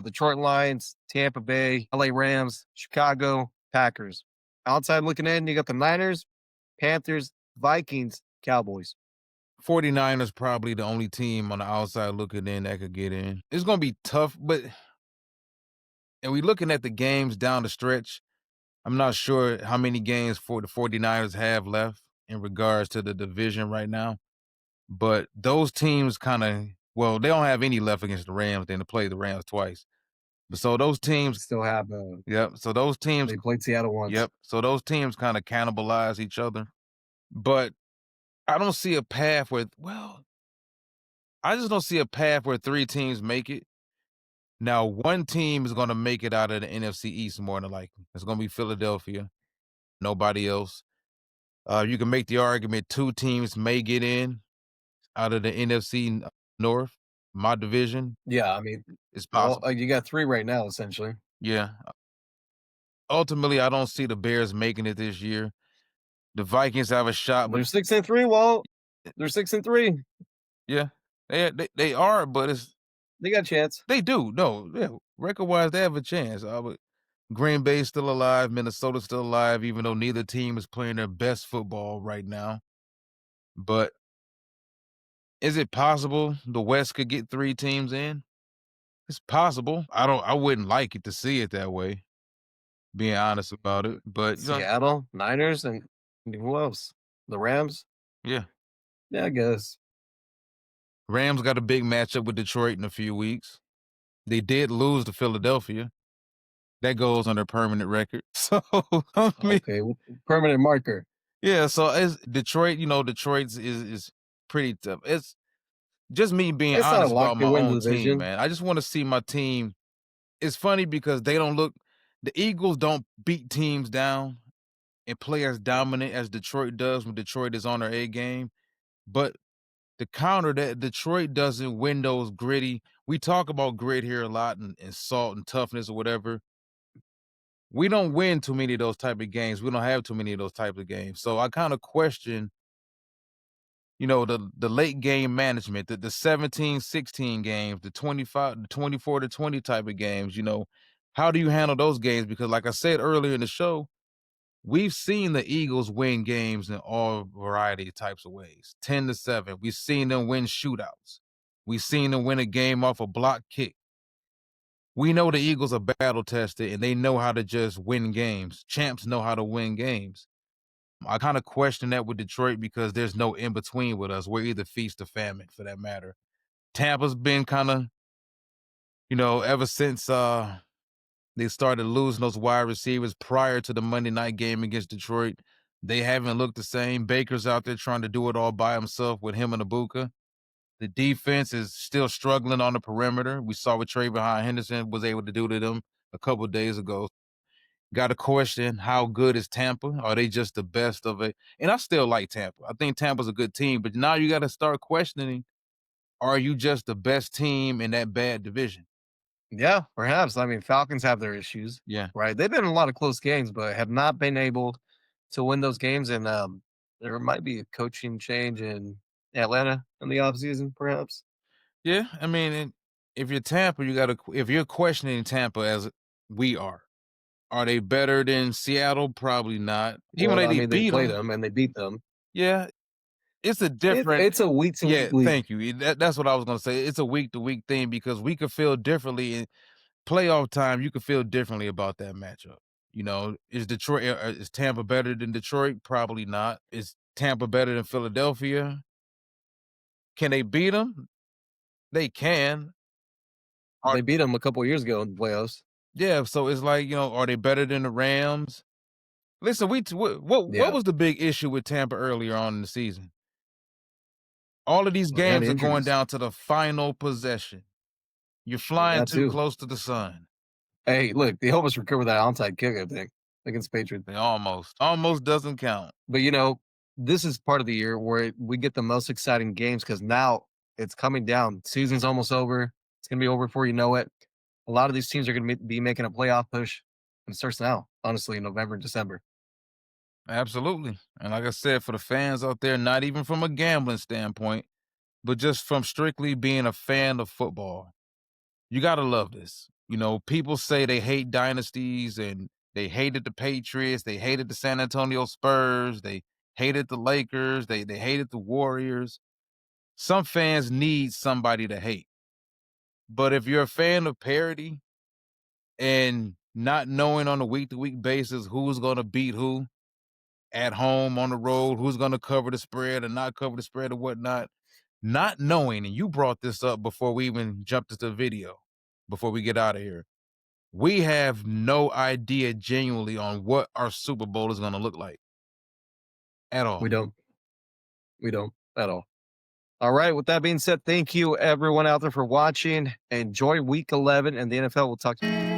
Detroit Lions, Tampa Bay, LA Rams, Chicago, Packers. Outside looking in, you got the Niners, Panthers, Vikings, Cowboys. 49ers probably the only team on the outside looking in that could get in. It's going to be tough, but and we looking at the games down the stretch. I'm not sure how many games for the 49ers have left in regards to the division right now, but those teams kind of, well, they don't have any left against the Rams. They play the Rams twice. But so those teams, Still have yep. So those teams, they played Seattle once. yep. So those teams kind of cannibalize each other. But I don't see a path where, well, I just don't see a path where three teams make it. Now, one team is going to make it out of the NFC East more than likely. It's going to be Philadelphia. Nobody else. You can make the argument two teams may get in out of the NFC North. My division Yeah, I mean, is well, possible. you got 3 right now essentially. Yeah. Ultimately, I don't see the Bears making it this year. The Vikings have a shot, but They're 6-3. Well, they're 6-3. yeah, they are, but it's They got a chance. they do. No, yeah, record wise, they have a chance. But Green Bay's still alive, Minnesota's still alive, even though neither team is playing their best football right now. But is it possible the West could get three teams in? It's possible. I wouldn't like it to see it that way, being honest about it. But Seattle, Niners, and who else? The Rams? yeah. Yeah, I guess. Rams got a big matchup with Detroit in a few weeks. They did lose to Philadelphia. That goes on their permanent record. So I mean, Okay, permanent marker. yeah, so it's Detroit, Detroit's is pretty tough. It's just me being It's not a honest lock about to my win the own team, division. man. I just want to see my team. It's funny because they don't look the Eagles don't beat teams down and play as dominant as Detroit does when Detroit is on their A game. But the counter that Detroit doesn't win those gritty. We talk about grit here a lot and salt and toughness or whatever. We don't win too many of those type of games. We don't have too many of those types of games. So I kind of question the late game management, the 17-16 games, the 25, the 24-20 type of games, how do you handle those games? Because like I said earlier in the show, we've seen the Eagles win games in all variety of types of ways. 10-7. We've seen them win shootouts. We've seen them win a game off a block kick. We know the Eagles are battle tested and they know how to just win games. Champs know how to win games. I kind of question that with Detroit because there's no in between with us. We're either feast or famine for that matter. Tampa's been kind of, ever since they started losing those wide receivers prior to the Monday night game against Detroit, they haven't looked the same. Baker's out there trying to do it all by himself with him and Ibuka. The defense is still struggling on the perimeter. We saw what TreVeyon Henderson was able to do to them a couple of days ago. Got to question how good is Tampa? Are they just the best of it? And I still like Tampa. I think Tampa's a good team, but now you got to start questioning, are you just the best team in that bad division? Yeah, perhaps. I mean, Falcons have their issues, Yeah. right? They've been in a lot of close games, but have not been able to win those games. And there might be a coaching change in Atlanta in the offseason, perhaps. Yeah. I mean, if you're Tampa, if you're questioning Tampa as we are they better than Seattle? Probably not. Even Well, though I they mean, they beat play them. them and they beat them. Yeah. It's a different. It's a week to Yeah. week league. Thank you. That's what I was going to say. It's a week to week thing because we could feel differently in playoff time. You could feel differently about that matchup. Is Tampa better than Detroit? Probably not. Is Tampa better than Philadelphia? Can they beat them? They can. Are They beat them a couple years ago in the playoffs. Yeah, so it's like, are they better than the Rams? Listen, what Yeah, was the big issue with Tampa earlier on in the season? All of these and games are going injuries. down to the final possession. You're flying That too too. close to the sun. Hey, look, they almost recovered that onside kick, I think, against Patriots. They almost doesn't count. But this is part of the year where we get the most exciting games because now it's coming down. Season's almost over. It's gonna be over before you know it. A lot of these teams are gonna be making a playoff push, and it starts now. Honestly, in November and December. Absolutely. And like I said, for the fans out there, not even from a gambling standpoint, but just from strictly being a fan of football, you gotta love this. People say they hate dynasties and they hated the Patriots, they hated the San Antonio Spurs, they hated the Lakers, they hated the Warriors. Some fans need somebody to hate. But if you're a fan of parity and not knowing on a week to week basis who's gonna beat who at home, on the road, who's gonna cover the spread and not cover the spread or whatnot, not knowing, and you brought this up before we even jumped into the video, before we get out of here. We have no idea genuinely on what our Super Bowl is going to look like at all. We don't. We don't at all. All right. With that being said, thank you everyone out there for watching. Enjoy Week 11 and the NFL. We'll talk to you.